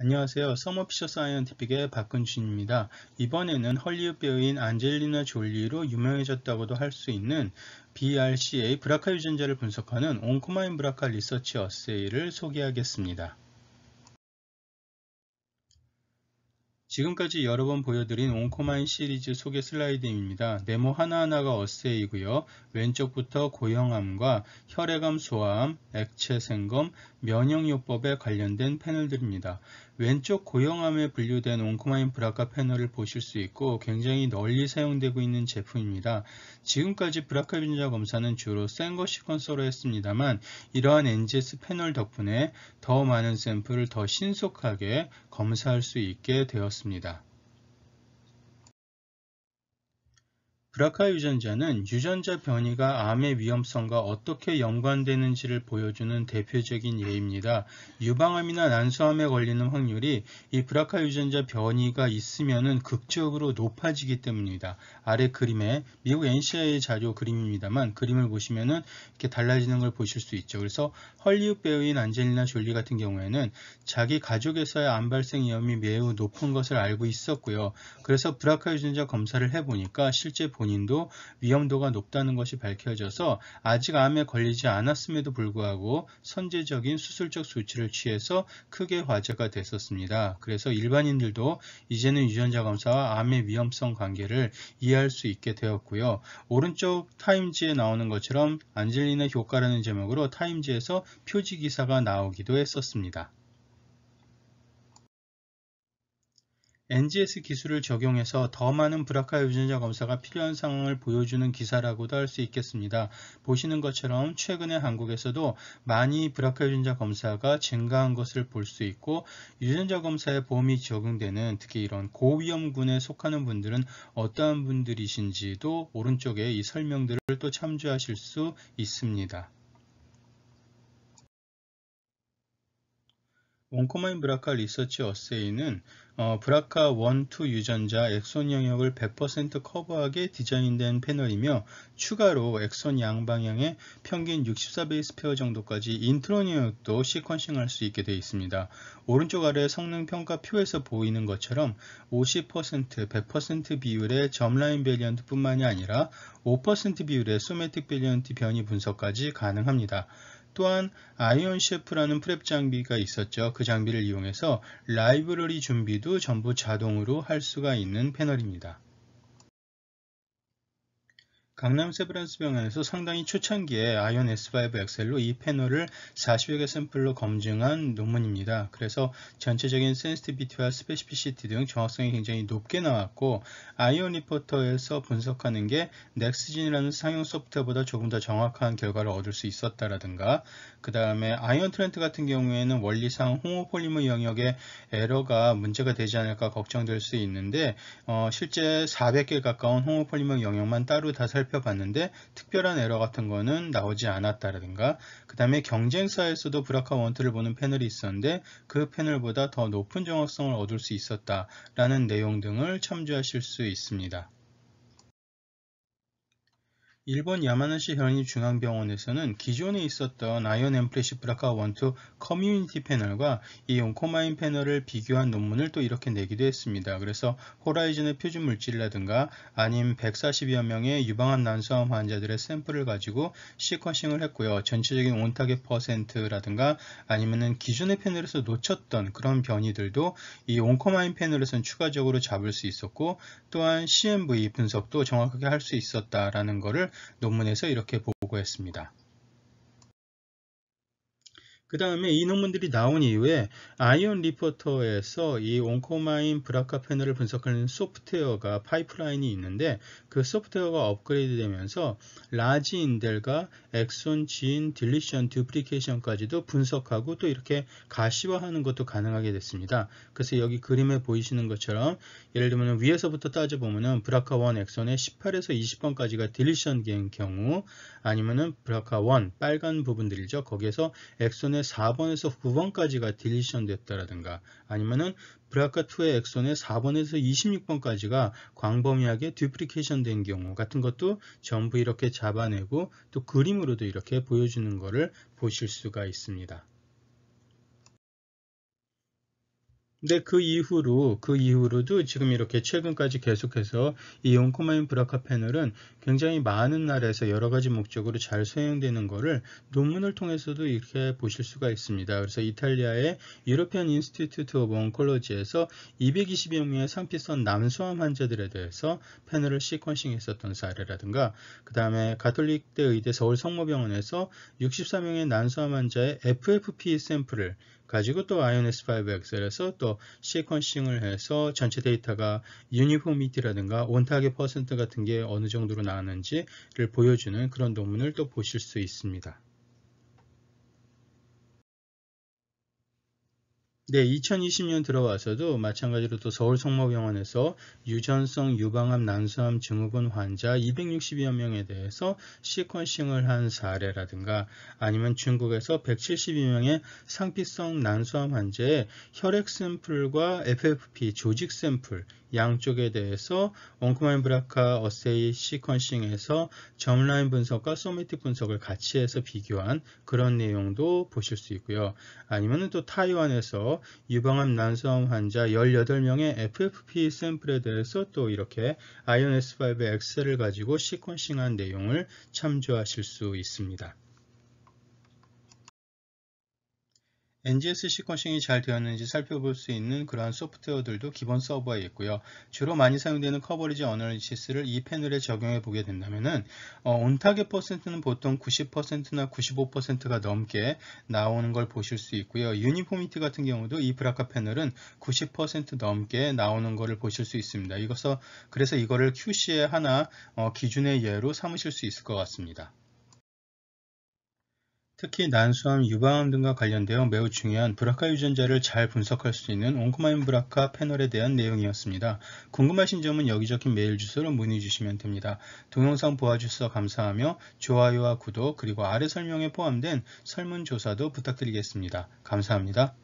안녕하세요. 서머피셔 사이언티픽의 박근준입니다. 이번에는 헐리우드 배우인 안젤리나 졸리로 유명해졌다고도 할 수 있는 BRCA 브라카 유전자를 분석하는 온코마인 브라카 리서치 어세이를 소개하겠습니다. 지금까지 여러 번 보여드린 온코마인 시리즈 소개 슬라이드입니다. 네모 하나하나가 어세이고요. 왼쪽부터 고형암과 혈액암, 소아암, 액체 생검, 면역요법에 관련된 패널들입니다. 왼쪽 고형암에 분류된 온코마인 브라카 패널을 보실 수 있고 굉장히 널리 사용되고 있는 제품입니다. 지금까지 브라카 유전자 검사는 주로 생거 시퀀서로 했습니다만 이러한 NGS 패널 덕분에 더 많은 샘플을 더 신속하게 검사할 수 있게 되었습니다. 브라카 유전자는 유전자 변이가 암의 위험성과 어떻게 연관되는지를 보여주는 대표적인 예입니다. 유방암이나 난소암에 걸리는 확률이 이 브라카 유전자 변이가 있으면 극적으로 높아지기 때문입니다. 아래 그림에 미국 NCI 자료 그림입니다만 그림을 보시면 이렇게 달라지는 걸 보실 수 있죠. 그래서 헐리우드 배우인 안젤리나 졸리 같은 경우에는 자기 가족에서의 암 발생 위험이 매우 높은 것을 알고 있었고요. 그래서 브라카 유전자 검사를 해보니까 실제 본인도 위험도가 높다는 것이 밝혀져서 아직 암에 걸리지 않았음에도 불구하고 선제적인 수술적 조치를 취해서 크게 화제가 됐었습니다. 그래서 일반인들도 이제는 유전자 검사와 암의 위험성 관계를 이해할 수 있게 되었고요. 오른쪽 타임지에 나오는 것처럼 안젤리나 효과라는 제목으로 타임지에서 표지 기사가 나오기도 했었습니다. NGS 기술을 적용해서 더 많은 브라카 유전자 검사가 필요한 상황을 보여주는 기사라고도 할 수 있겠습니다. 보시는 것처럼 최근에 한국에서도 많이 브라카 유전자 검사가 증가한 것을 볼 수 있고 유전자 검사에 보험이 적용되는 특히 이런 고위험군에 속하는 분들은 어떠한 분들이신지도 오른쪽에 이 설명들을 또 참조하실 수 있습니다. 온코마인 브라카 리서치 어세이는 브라카 1, 2 유전자 엑손 영역을 100% 커버하게 디자인된 패널이며 추가로 엑손 양방향의 평균 64베이스 페어 정도까지 인트론 영역도 시퀀싱할 수 있게 되어 있습니다. 오른쪽 아래 성능 평가표에서 보이는 것처럼 50%, 100% 비율의 점라인 베리언트 뿐만이 아니라 5% 비율의 소매틱 베리언트 변이 분석까지 가능합니다. 또한 아이온 셰프라는 프랩 장비가 있었죠. 그 장비를 이용해서 라이브러리 준비도 전부 자동으로 할 수가 있는 패널입니다. 강남 세브란스 병원에서 상당히 초창기에 아이온 S5 엑셀로 이 패널을 40여 개 샘플로 검증한 논문입니다. 그래서 전체적인 센시티비티와 스페시피시티 등 정확성이 굉장히 높게 나왔고 아이온 리포터에서 분석하는 게 넥스진이라는 상용 소프트웨어보다 조금 더 정확한 결과를 얻을 수 있었다라든가 그 다음에 아이온 트렌트 같은 경우에는 원리상 호모폴리머 영역의 에러가 문제가 되지 않을까 걱정될 수 있는데 실제 400개 가까운 호모폴리머 영역만 따로 다 살펴봤는데 특별한 에러 같은 거는 나오지 않았다라든가 그 다음에 경쟁사에서도 브라카 원투를 보는 패널이 있었는데 그 패널보다 더 높은 정확성을 얻을 수 있었다라는 내용 등을 참조하실 수 있습니다. 일본 야마나시 현립중앙병원에서는 기존에 있었던 아이온 엠프레시 브라카 1,2 커뮤니티 패널과 이 온코마인 패널을 비교한 논문을 또 이렇게 내기도 했습니다. 그래서 호라이즌의 표준 물질이라든가 아니면 140여 명의 유방암 난소암 환자들의 샘플을 가지고 시퀀싱을 했고요. 전체적인 온타겟 퍼센트라든가 아니면은 기존의 패널에서 놓쳤던 그런 변이들도 이 온코마인 패널에서는 추가적으로 잡을 수 있었고 또한 CMV 분석도 정확하게 할 수 있었다라는 것을 논문에서 이렇게 보고했습니다. 그 다음에 이 논문들이 나온 이후에 아이온 리포터에서 이 온코마인 브라카 패널을 분석하는 소프트웨어가 파이프라인이 있는데 그 소프트웨어가 업그레이드 되면서 라지 인델과 엑손, 진, 딜리션, 듀플리케이션까지도 분석하고 또 이렇게 가시화하는 것도 가능하게 됐습니다. 그래서 여기 그림에 보이시는 것처럼 예를 들면 위에서부터 따져보면 브라카1 엑손의 18에서 20번까지가 딜리션인 경우 아니면은 브라카1 빨간 부분들이죠. 거기에서 엑손의 4번에서 9번까지가 딜리션 됐다라든가 아니면은 브라카2의 엑손의 4번에서 26번까지가 광범위하게 듀플리케이션 된 경우 같은 것도 전부 이렇게 잡아내고 또 그림으로도 이렇게 보여주는 것을 보실 수가 있습니다. 근데 그 이후로도 지금 이렇게 최근까지 계속해서 이 온코마인 브라카 패널은 굉장히 많은 나라에서 여러 가지 목적으로 잘 사용되는 거를 논문을 통해서도 이렇게 보실 수가 있습니다. 그래서 이탈리아의 유로피안 인스티튜트 오브 온콜로지에서 220여 명의 상피성 남수암 환자들에 대해서 패널을 시퀀싱 했었던 사례라든가, 그 다음에 가톨릭대 의대 서울성모병원에서 64명의 난수암 환자의 FFP 샘플을 가지고 또 IONS5XL에서 또 시퀀싱을 해서 전체 데이터가 유니포미티라든가 온타겟 퍼센트 같은 게 어느 정도로 나왔는지를 보여주는 그런 논문을 또 보실 수 있습니다. 네, 2020년 들어와서도 마찬가지로 또 서울성모병원에서 유전성 유방암 난수암 증후군 환자 260여 명에 대해서 시퀀싱을 한 사례라든가, 아니면 중국에서 172명의 상피성 난수암 환자의 혈액 샘플과 FFP 조직 샘플 양쪽에 대해서 온코마인 브라카 어세이 시퀀싱에서 점라인 분석과 소매틱 분석을 같이 해서 비교한 그런 내용도 보실 수 있고요. 아니면 또 타이완에서 유방암 난수암 환자 18명의 FFP 샘플에 대해서 또 이렇게 IONS5XL을 가지고 시퀀싱한 내용을 참조하실 수 있습니다. NGS 시퀀싱이 잘 되었는지 살펴볼 수 있는 그러한 소프트웨어들도 기본 서버에 있고요. 주로 많이 사용되는 커버리지 어널리시스를 이 패널에 적용해 보게 된다면은 온타겟 퍼센트는 보통 90%나 95%가 넘게 나오는 걸 보실 수 있고요. 유니포미티 같은 경우도 이 브라카 패널은 90% 넘게 나오는 것을 보실 수 있습니다. 그래서 이거를 QC의 하나 기준의 예로 삼으실 수 있을 것 같습니다. 특히 난수암, 유방암 등과 관련되어 매우 중요한 브라카 유전자를 잘 분석할 수 있는 온코마인 브라카 패널에 대한 내용이었습니다. 궁금하신 점은 여기 적힌 메일 주소로 문의 주시면 됩니다. 동영상 보아주셔서 감사하며 좋아요와 구독, 그리고 아래 설명에 포함된 설문조사도 부탁드리겠습니다. 감사합니다.